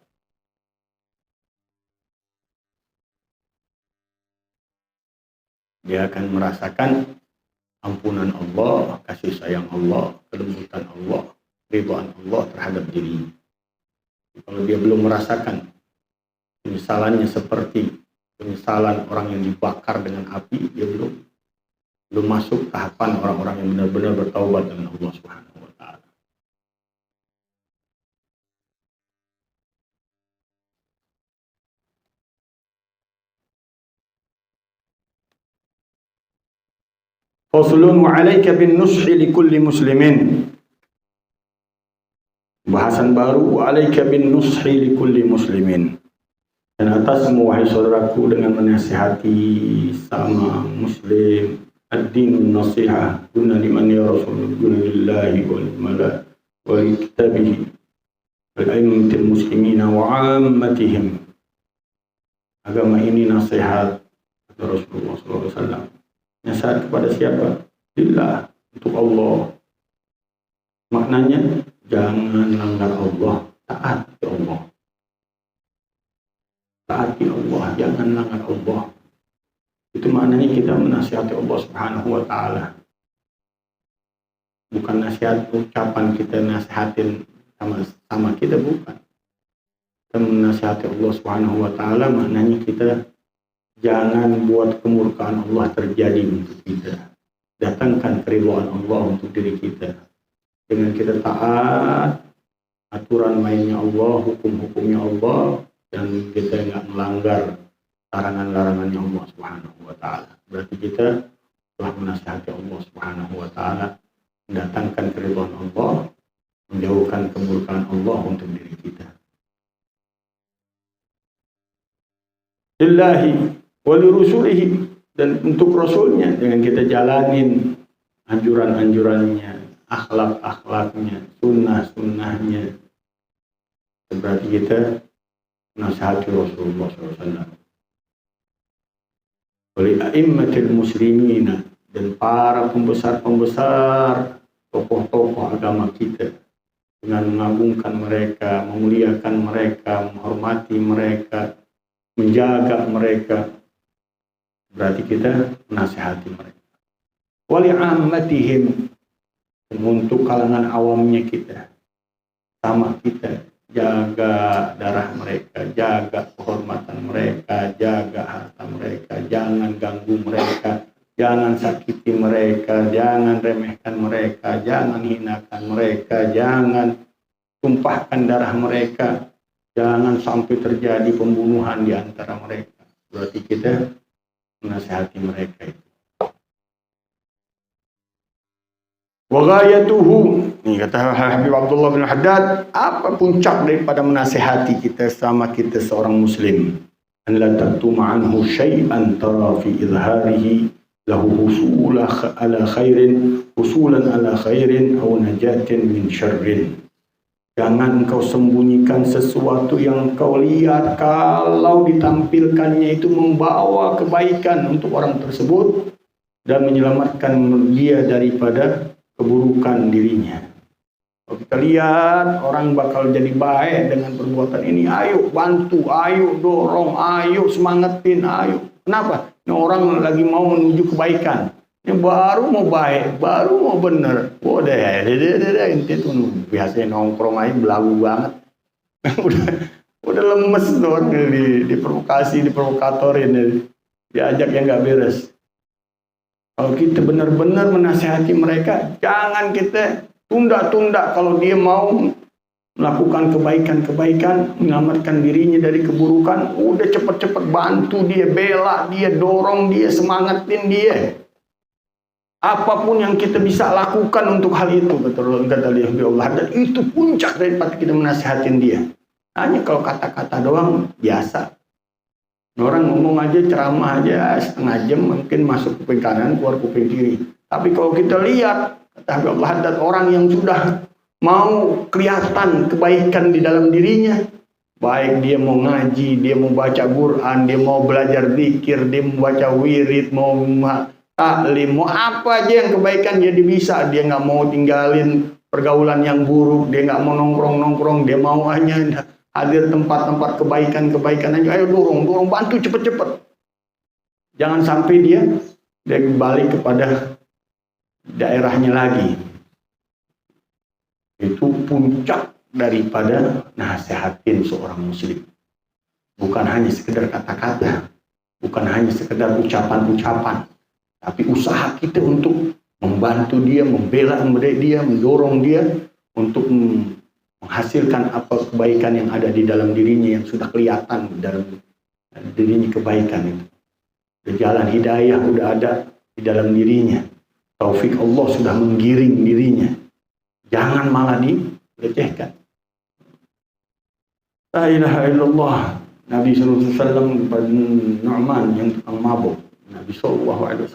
[SPEAKER 2] Dia akan merasakan ampunan Allah, kasih sayang Allah, kelembutan Allah, ridhaan Allah terhadap dirinya. Kalau dia belum merasakan penyesalannya seperti penyesalan orang yang dibakar dengan api, dia belum masuk tahapan orang-orang yang benar-benar bertaubat dengan Allah Subhanahu wa taala. Faslun wa 'alaika bin nushi li kulli muslimin. Bahasan baru, wa 'alaika bin nushi li kulli muslimin. Dan atasmu wahai saudaraku dengan menasihati sama muslim, ad-din nasihah, guna liman ya rasul, guna lillahi wal mala wa li kitabihi wal a'immatil muslimina wa 'ammatihim. Agama ini nasihat kata Rasulullah SAW. Nasihat kepada siapa? Lillah, untuk Allah. Maknanya jangan langgar Allah, taat ke Allah. Taati Allah, jangan langgar Allah. Itu maknanya kita menasihati Allah Subhanahu wa taala. Bukan nasihat ucapan kita nasihatin sama kita, bukan. Kita menasihati Allah Subhanahu wa taala maknanya kita jangan buat kemurkaan Allah terjadi untuk kita. Datangkan keridhaan Allah untuk diri kita. Dengan kita taat aturan mainnya Allah, hukum-hukumnya Allah, dan kita nggak melanggar larangan-larangannya Allah Subhanahu wa taala. Berarti kita telah menasihati Allah Subhanahu wa taala, mendatangkan keridhaan Allah, menjauhkan kemurkaan Allah untuk diri kita. Lillahi wa li rusulihi, dan untuk Rasulnya, dengan kita jalanin anjuran-anjurannya, akhlak-akhlaknya, sunnah-sunnahnya. Berarti kita menasihati Rasulullah SAW. Oleh a'immatil muslimina, dan para pembesar-pembesar, tokoh-tokoh agama kita, dengan mengagungkan mereka, memuliakan mereka, menghormati mereka, menjaga mereka. Berarti kita menasihati mereka. Wali ammatihim, untuk kalangan awamnya kita, sama kita, jaga darah mereka, jaga kehormatan mereka, jaga harta mereka, jangan ganggu mereka, jangan sakiti mereka, jangan remehkan mereka, jangan hinakan mereka, jangan tumpahkan darah mereka, jangan sampai terjadi pembunuhan di antara mereka. Berarti kita menasihati mereka itu. Wa ghayatuhu, ini kata Habib Abdullah bin Haddad, apa puncak daripada menasihati kita sama kita seorang muslim? An la taktuma anhu syai'an tara fi izharihi lahu husulan ala khairin aw najatin min syarrin. Jangan kau sembunyikan sesuatu yang kau lihat kalau ditampilkannya itu membawa kebaikan untuk orang tersebut dan menyelamatkan dia daripada keburukan dirinya. Kalau kita lihat orang bakal jadi baik dengan perbuatan ini, ayo bantu, ayo dorong, ayo semangatin, ayo. Kenapa? Ini orang lagi mau menuju kebaikan. Ini baru mau baik, baru mau bener. Udah, inti tuh biasanya nongkrong aja belagu banget. udah lemes tuh diprovokasi, diprovokatorin, diajak yang nggak beres. Kalau kita benar-benar menasihati mereka, jangan kita tunda-tunda. Kalau dia mau melakukan kebaikan-kebaikan, menyelamatkan dirinya dari keburukan, udah cepet-cepet bantu dia, bela dia, dorong dia, semangatin dia. Apapun yang kita bisa lakukan untuk hal itu, betul kata Allah, dan itu puncak daripada kita menasihatin dia. Hanya kalau kata-kata doang biasa. Orang ngomong aja, ceramah aja setengah jam, mungkin masuk kuping kanan, keluar kuping kiri. Tapi kalau kita lihat, kata Allah, ada orang yang sudah mau kelihatan kebaikan di dalam dirinya, baik dia mau ngaji, dia mau baca Quran, dia mau belajar zikir, dia mau baca wirid, mau taklim, mau apa aja yang kebaikan jadi bisa. Dia nggak mau tinggalin pergaulan yang buruk, dia nggak mau nongkrong-nongkrong, dia mau hanya hadir tempat-tempat kebaikan-kebaikan aja. Ayo dorong, bantu cepet-cepet. Jangan sampai dia balik kepada daerahnya lagi. Itu puncak daripada nasihatin seorang muslim. bukan hanya sekedar kata-kata, bukan hanya sekedar ucapan-ucapan, tapi usaha kita untuk membantu dia, membela dia, mendorong dia untuk menghasilkan apa kebaikan yang ada di dalam dirinya yang sudah kelihatan di dalam dirinya kebaikan itu. Jalan hidayah sudah ada di dalam dirinya. Taufik Allah sudah menggiring dirinya. Jangan malah dilecehkan. La ilaha illallah. Nabi SAW pada Nu'man yang tukang mabuk. Nabi SAW.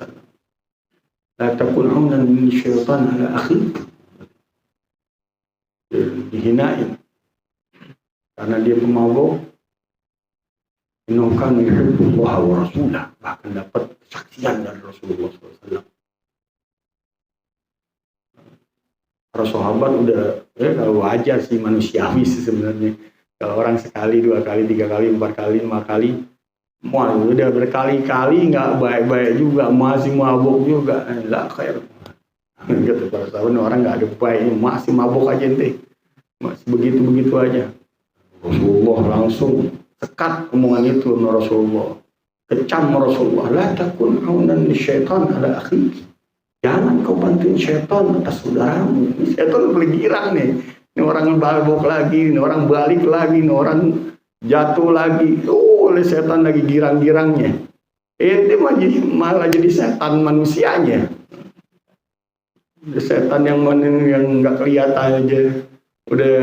[SPEAKER 2] La takun aunan min syaitan ala akhik. Dihinain. Karena dia pemabuk. Innahu kana yuhibbullaha wa rasulah. Bahkan dapat kesaksian dari Rasulullah SAW. Para sahabat udah, kalau wajar sih manusiawi sih sebenarnya. Kalau orang sekali, 2 kali, 3 kali, 4 kali, 5 kali, udah berkali-kali nggak baik-baik juga, masih mabuk juga, lah khair. Kata para sahabat, orang nggak ada baiknya, masih mabuk aja ente, masih begitu-begitu aja. Rasulullah langsung sekat omongan itu sama Rasulullah, kecam Rasulullah, la takun aunan lisyaitan ala akhik. Jangan kau bantuin syaitan atas saudaramu. Ini syaitan bergirang nih. Ini orang mabuk lagi, ini orang balik lagi, ini orang jatuh lagi. Oleh setan lagi girang-girangnya. Ini malah jadi setan manusianya. Setan yang nggak kelihatan aja udah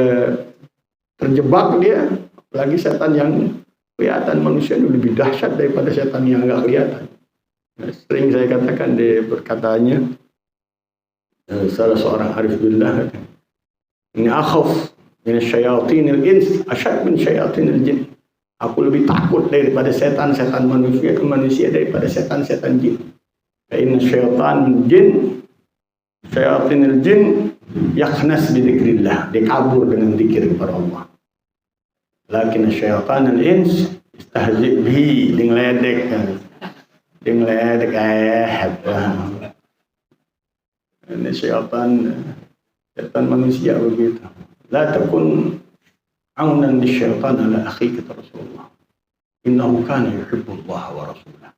[SPEAKER 2] terjebak dia. Lagi setan yang kelihatan manusia itu lebih dahsyat daripada setan yang nggak kelihatan. Nah, sering saya katakan di perkataannya salah seorang arif billah, ini akhaf min syayatinil ins asyad min syayatinil jin. Aku lebih takut daripada setan-setan manusia daripada setan-setan jin. Karena syayatinil jin yakhnas bi dzikrillah, dia kabur dengan zikir kepada Allah. Lakin syayatanil ins istahzi bihi, dia ngeledek ini setan manusia begitu. La takun aunan lisyaitan ala akhika, kata Rasulullah. Innahu kana yuhibbullah wa rasulah.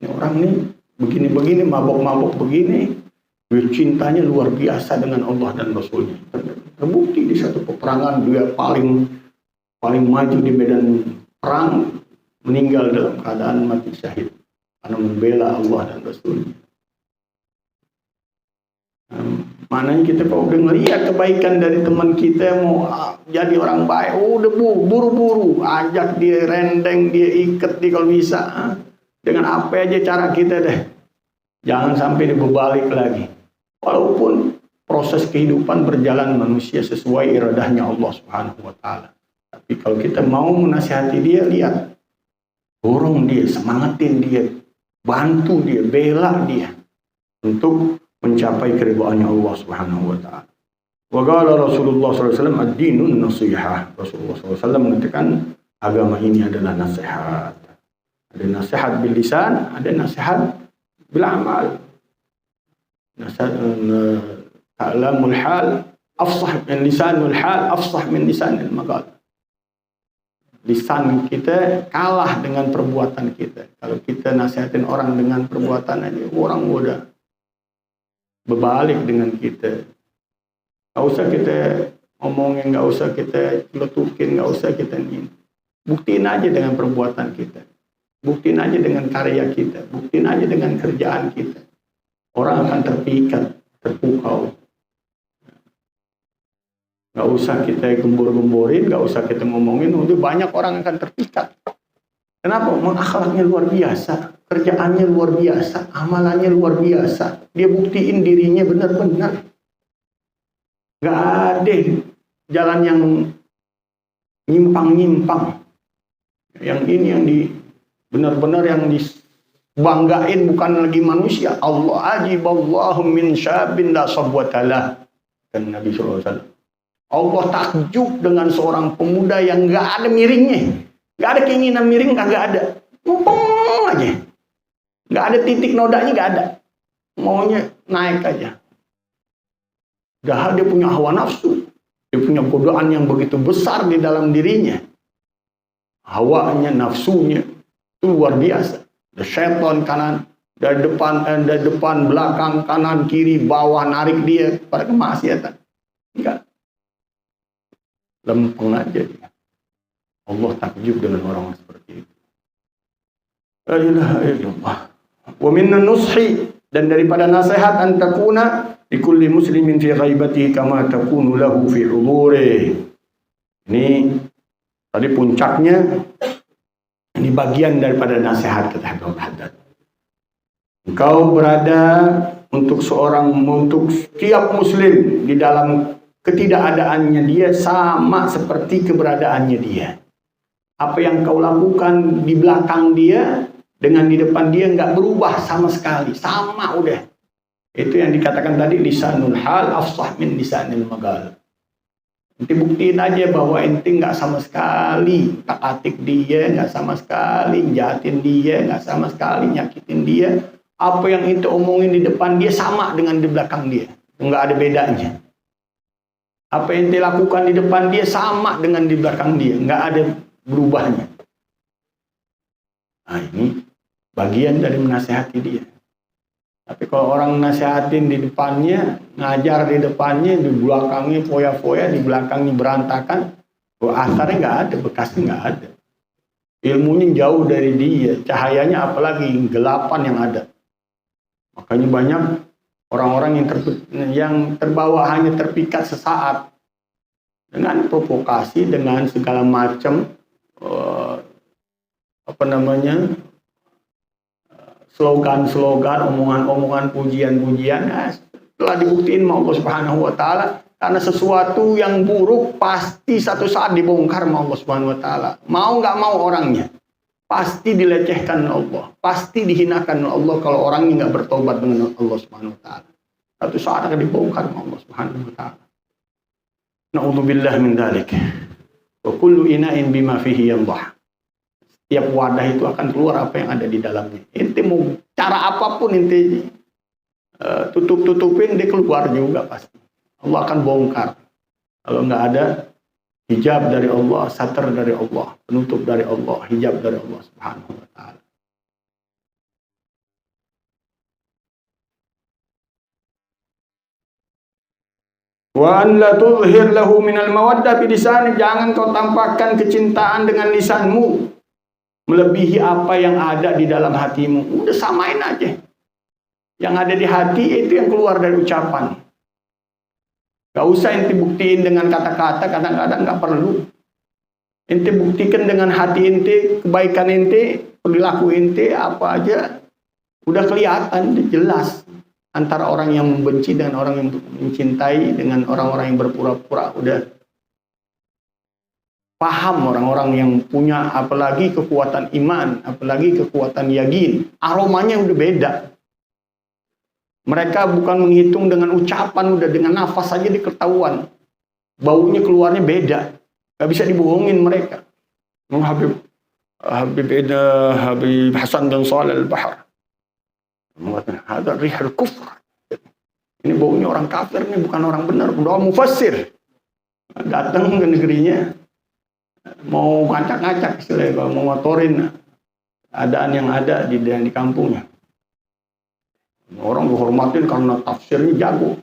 [SPEAKER 2] Ini orang ini begini-begini, mabok-mabok begini, cintanya luar biasa dengan Allah dan Rasulnya. Terbukti di satu peperangan dia paling maju di medan perang, meninggal dalam keadaan mati syahid karena membela Allah dan Rasulnya. Mananya kita kalau udah ngelihat kebaikan dari teman kita mau jadi orang baik, udah buru-buru ajak dia, rendeng dia, ikat dia kalau bisa, dengan apa aja cara kita deh, jangan sampai dia berbalik lagi. Walaupun proses kehidupan berjalan manusia sesuai iradahnya Allah Subhanahu wa Ta'ala, tapi kalau kita mau menasihati dia, lihat, dorong dia, semangatin dia, bantu dia, bela dia untuk mencapai keridhaannya Allah Subhanahu wa Ta'ala. Wa qala Rasulullah SAW ad-dinun nasihah. Rasulullah SAW mengatakan agama ini adalah nasihat. Ada nasihat bil lisan, ada nasihat bil amal. Nasihat kalamul hal afsah min lisanul hal, afsah min lisanil maqal. Lisan kita kalah dengan perbuatan kita. Kalau kita nasihatin orang dengan perbuatan aja, orang udah berbalik dengan kita. Gak usah kita ngomongin, gak usah kita letukin, gak usah kita ini. Buktiin aja dengan perbuatan kita. Buktiin aja dengan karya kita. Buktiin aja dengan kerjaan kita. Orang akan terpikat, terpukau. Gak usah kita gembor-gemborin, gak usah kita ngomongin, udah banyak orang akan terpikat. Kenapa? Akhlaknya luar biasa, kerjaannya luar biasa, amalannya luar biasa. Dia buktiin dirinya benar-benar. Gak ada jalan yang nyimpang-nyimpang. Yang ini yang benar-benar yang dibanggain bukan lagi manusia. Allah ajiballahu min syabin la sabwatalah. Dan Nabi SAW. Allah takjub dengan seorang pemuda yang gak ada miringnya. Gak ada keinginan miring, kagak ada. Mumpung aja. Gak ada titik nodanya, gak ada. Maunya naik aja. Padahal dia punya hawa nafsu. Dia punya godaan yang begitu besar di dalam dirinya. hawanya, nafsunya itu luar biasa. Ada syaitan kanan, dari depan, belakang, kanan, kiri, bawah, narik dia pada kemaksiatan. Enggak. Lempeng aja dia. Allah takjub dengan orang seperti itu. La ilaha illallah. Wa minna nushi, dan daripada nasihat an takuna likulli muslimin fi ghaibatihi kama takunu lahu fi huduri. Ini tadi puncaknya, ini bagian daripada nasihat kata Habib Haddad. Engkau berada untuk setiap muslim di dalam ketidakadaannya dia sama seperti keberadaannya dia. Apa yang kau lakukan di belakang dia dengan di depan dia nggak berubah sama sekali, sama udah. Itu yang dikatakan tadi lisanul hal afsah min lisanil maqal. Ente buktiin aja bahwa ente nggak sama sekali tak-atik dia, nggak sama sekali jahatin dia, nggak sama sekali nyakitin dia. Apa yang ente omongin di depan dia sama dengan di belakang dia, nggak ada bedanya. Apa yang ente lakukan di depan dia sama dengan di belakang dia, nggak ada berubahnya. Nah ini bagian dari menasihati dia. Tapi kalau orang nasihatin di depannya, ngajar di depannya, di belakangnya foya-foya, di belakangnya berantakan, asarnya nggak ada, bekasnya nggak ada. Ilmunya jauh dari dia, cahayanya apalagi gelapan yang ada. Makanya banyak orang-orang yang terbawa hanya terpikat sesaat dengan provokasi, dengan segala macam slogan-slogan, omongan-omongan, pujian-pujian. Nah, telah dibuktiin sama Allah Subhanahu wa taala, karena sesuatu yang buruk pasti satu saat dibongkar sama Allah Subhanahu wa taala. Mau nggak mau orangnya pasti dilecehkan Allah, pasti dihinakan Allah kalau orangnya nggak bertobat dengan Allah Subhanahu wa taala. Satu saat akan dibongkar sama Allah Subhanahu wa taala. Na'udzubillah min dzalik. Wa kullu ina'in bima fihi yandah. Tiap wadah itu akan keluar apa yang ada di dalamnya. Ente mau cara apapun ente tutup-tutupin, dia keluar juga pasti. Allah akan bongkar. Kalau nggak ada hijab dari Allah, satar dari Allah, penutup dari Allah, hijab dari Allah Subhanahu wa taala. Wa an la tuzhir lahu minal mawaddah bi lisanik, jangan kau tampakkan kecintaan dengan lisanmu melebihi apa yang ada di dalam hatimu. Udah samain aja. Yang ada di hati itu yang keluar dari ucapan. Gak usah ente buktiin dengan kata-kata, kadang-kadang gak perlu. Ente buktikan dengan hati ente, kebaikan ente, perilaku ente, apa aja. Udah kelihatan, udah jelas. Antara orang yang membenci dengan orang yang mencintai, dengan orang-orang yang berpura-pura, udah paham orang-orang yang punya apalagi kekuatan iman, apalagi kekuatan yakin. Aromanya udah beda. Mereka bukan menghitung dengan ucapan, udah dengan nafas saja diketahuan. Baunya keluarnya beda. Gak bisa dibohongin mereka. Habib Hasan dan Shalih Al-Bahar mengatakan, ada rihal kufr. Ini baunya orang kafir, ini bukan orang benar. Udah mufassir. Datang ke negerinya, mau ngacak-ngacak istilahnya, kalau mau motorin keadaan yang ada di kampungnya. Orang dihormatin karena tafsirnya jago.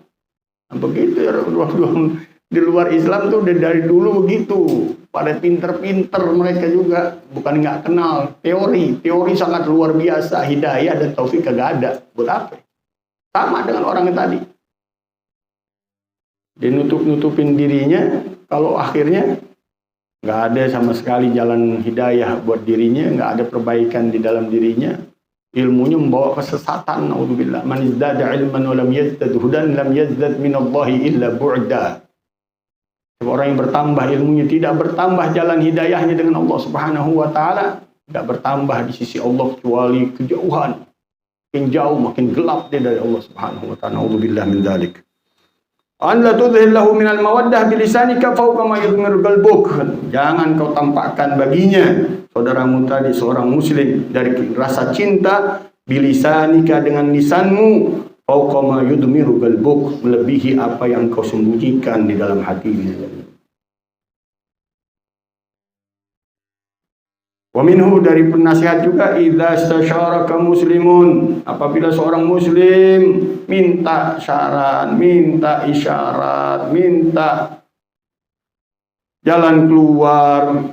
[SPEAKER 2] Nah, begitu ya, di luar Islam tuh udah dari dulu begitu. Pada pinter-pinter mereka juga, bukan nggak kenal teori sangat luar biasa, hidayah dan taufik kagak ada. Buat apa? Sama dengan orang yang tadi. Dia nutupin dirinya, kalau akhirnya nggak ada sama sekali jalan hidayah buat dirinya, nggak ada perbaikan di dalam dirinya, ilmunya membawa kesesatan. Naudzubillah. Man izdada ilman wa lam yazdad hudan lam yazdad minallahi illa bu'da. Orang yang bertambah ilmunya, tidak bertambah jalan hidayahnya dengan Allah Subhanahu wa taala, tidak bertambah di sisi Allah kecuali kejauhan. Makin jauh, makin gelap dia dari Allah Subhanahu wa taala. Naudzubillah min dzalik. An la tudhir lahu minal mawaddah bilisanika fawqa ma yudmir qalbuk. Jangan kau tampakkan baginya, saudaramu tadi seorang muslim, dari rasa cinta bilisanika dengan lisanmu, fawqa ma yudmir qalbuk, melebihi apa yang kau sembunyikan di dalam hatimu. Wa minhu, dari penasihat juga, idza istasyaraka muslimun, apabila seorang muslim minta saran, minta isyarat, minta jalan keluar,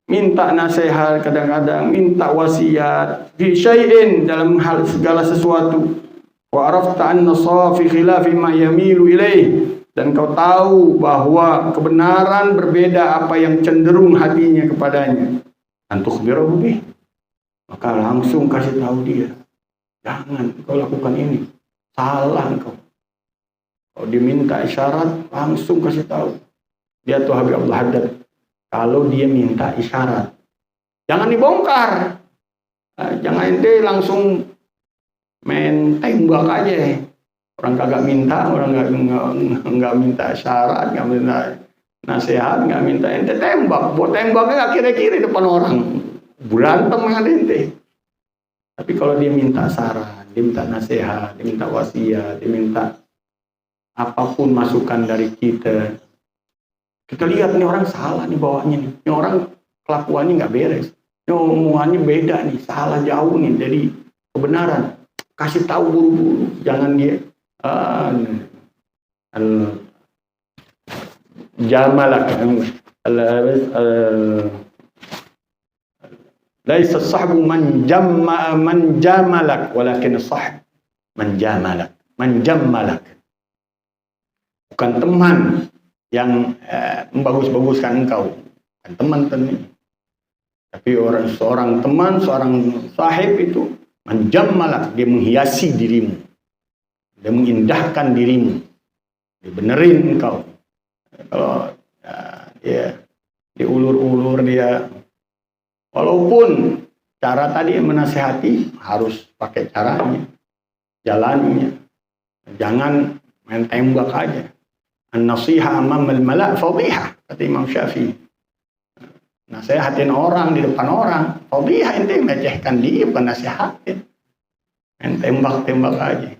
[SPEAKER 2] minta nasihat, kadang-kadang minta wasiat, fi syai'in, dalam hal segala sesuatu, wa arafta anna fi khilafi ma yamilu ilaih, dan kau tahu bahwa kebenaran berbeda apa yang cenderung hatinya kepadanya, antukhbirahu bih, maka langsung kasih tahu dia, jangan kau lakukan ini, salah engkau. Kalau diminta isyarat, langsung kasih tahu. Dia tuh Habib Abdul Haddad, kalau dia minta isyarat, jangan dibongkar. Jangan ente langsung main tembak aja. Orang kagak minta, orang nggak minta isyarat, nggak minta nasihat, nggak minta, ente tembak. Buat tembaknya kiri-kiri depan orang, berantem dengan ente. Tapi kalau dia minta saran, dia minta nasihat, dia minta wasiat, dia minta apapun masukan dari kita, kita lihat nih orang salah nih bawaannya nih, ini orang kelakuannya nggak beres, ini omongannya beda nih, salah jauh nih dari kebenaran, kasih tahu buru-buru, jangan dia jamalak, laisa sahbu man jamalak, walakin sahb man jamalak, bukan teman yang membagus-baguskan engkau, bukan teman-teman, tapi seorang teman, seorang sahib itu menjamalak, dia menghiasi dirimu, dia mengindahkan dirimu, dia benerin engkau. Kalau dia diulur-ulur, dia walaupun cara tadi menasihati harus pakai caranya, jalannya, jangan main tembak aja. An-nasiha amamal mala' fadhihah, kata Imam Syafi'i. Nasihatin orang di depan orang, fadhihah, ente melecehkan dia, bukan nasihatin. Main tembak-tembak aja.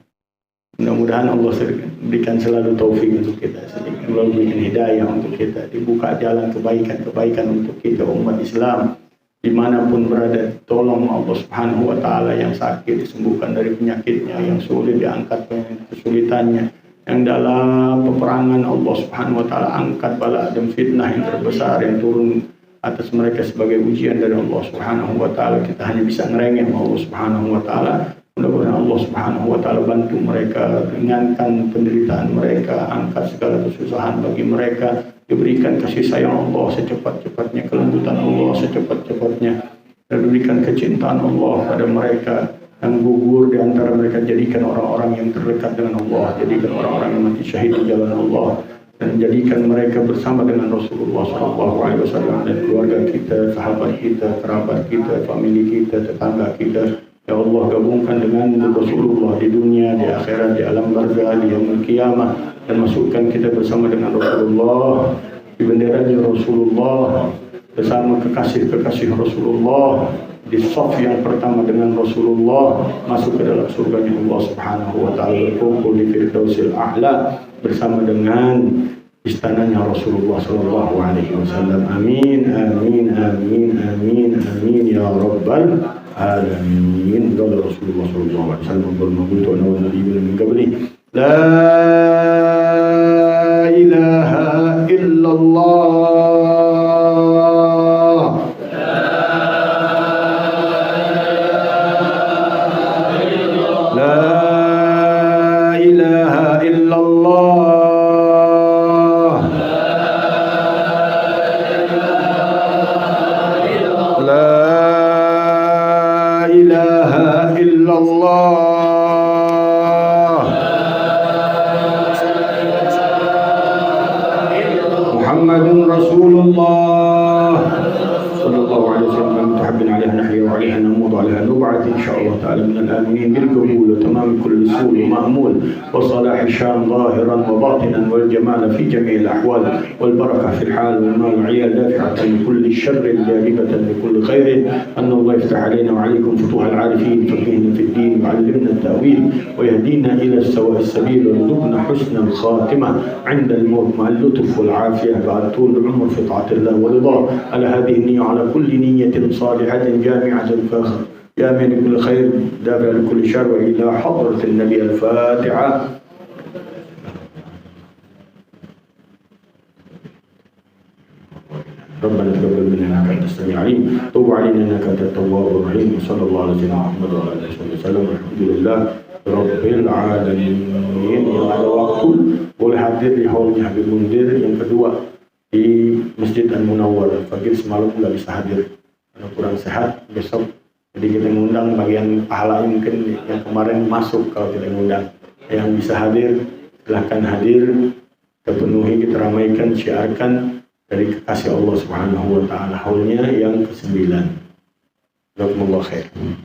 [SPEAKER 2] Mudah-mudahan Allah berikan selalu taufik untuk kita, Allah berikan hidayah untuk kita, dibuka jalan kebaikan-kebaikan untuk kita umat Islam dimanapun berada. Tolong Allah Subhanahu wa Ta'ala, yang sakit disembuhkan dari penyakitnya, yang sulit diangkat kesulitannya, yang dalam peperangan Allah Subhanahu wa Ta'ala angkat bala dan fitnah yang terbesar yang turun atas mereka sebagai ujian dari Allah Subhanahu wa Ta'ala. Kita hanya bisa ngerengek Allah Subhanahu wa Ta'ala. Mudah-mudahan Allah Subhanahu wa Ta'ala bantu mereka, ringankan penderitaan mereka, angkat segala kesusahan bagi mereka, diberikan kasih sayang Allah secepat-cepatnya, kelembutan Allah secepat-cepatnya, dan diberikan kecintaan Allah pada mereka yang gugur di antara mereka, jadikan orang-orang yang terdekat dengan Allah, jadikan orang-orang yang mati syahid di jalan Allah, dan jadikan mereka bersama dengan Rasulullah SAW dan keluarga kita, sahabat kita, kerabat kita, famili kita, tetangga kita. Ya Allah, gabungkan dengan Rasulullah di dunia, di akhirat, di alam barzah, di yaumul qiyamah, dan masukkan kita bersama dengan Rasulullah di benderanya Rasulullah, bersama kekasih-kekasih Rasulullah, di shaf yang pertama dengan Rasulullah, masuk ke dalam surganya Allah Subhanahu wa Ta'ala, berkumpul di Firdausil A'la bersama dengan istananya Rasulullah sallallahu alaihi wasallam. Amin amin amin amin amin ya rabbal alamin. Qala Rasulullah sallallahu alaihi wasallam, "Qultu ana wa nabiyuna min qabli, la ilaha illallah." Muhammadun Rasulullah sallallahu alaihi wasallam, mutahabbin alaihi nahyi wa alaihi namud alaihi وابعث إن شاء الله تعالى من الآمنين بالقبول وتمام كل سوء ومأمول وصلاح الشام ظاهرا وباطنا والجمال في جميع الأحوال والبركة في الحال والمال والعيال دافعة لكل الشر جالبة لكل خير. أن الله يفتح علينا وعليكم فتوح العارفين، يفقهنا في الدين ويعلمنا التأويل ويهدينا إلى السواء السبيل ويرزقنا حسن الخاتمة عند الموت مع اللطف والعافية بعد طول العمر في طاعة الله ورضاه. على هذه النية وعلى كل نية صالحة جامعة فاخر جامع لكل خير دافع لكل شر. وإلى حضرة النبي الفاتحة. ربنا تقبل منا انك انت السميع العليم، توب علينا انك انت التواب الرحيم. وصلى الله على سيدنا محمد وعلى اله وصحبه وسلم. الحمد لله rabbil alamin. Yang ada waktu boleh hadir di haulnya Habib Mundir. Yang kedua di Masjid Al-Munawwar. Fakir semalam nggak bisa hadir karena kurang sehat. Besok jadi kita mengundang bagian pahala mungkin yang kemarin masuk kalau kita mengundang. Yang bisa hadir silahkan hadir, kita penuhi, kita ramaikan, syiarkan dari kekasih Allah Subhanahu wa taala haulnya yang ke-9. Jazakumullah khair.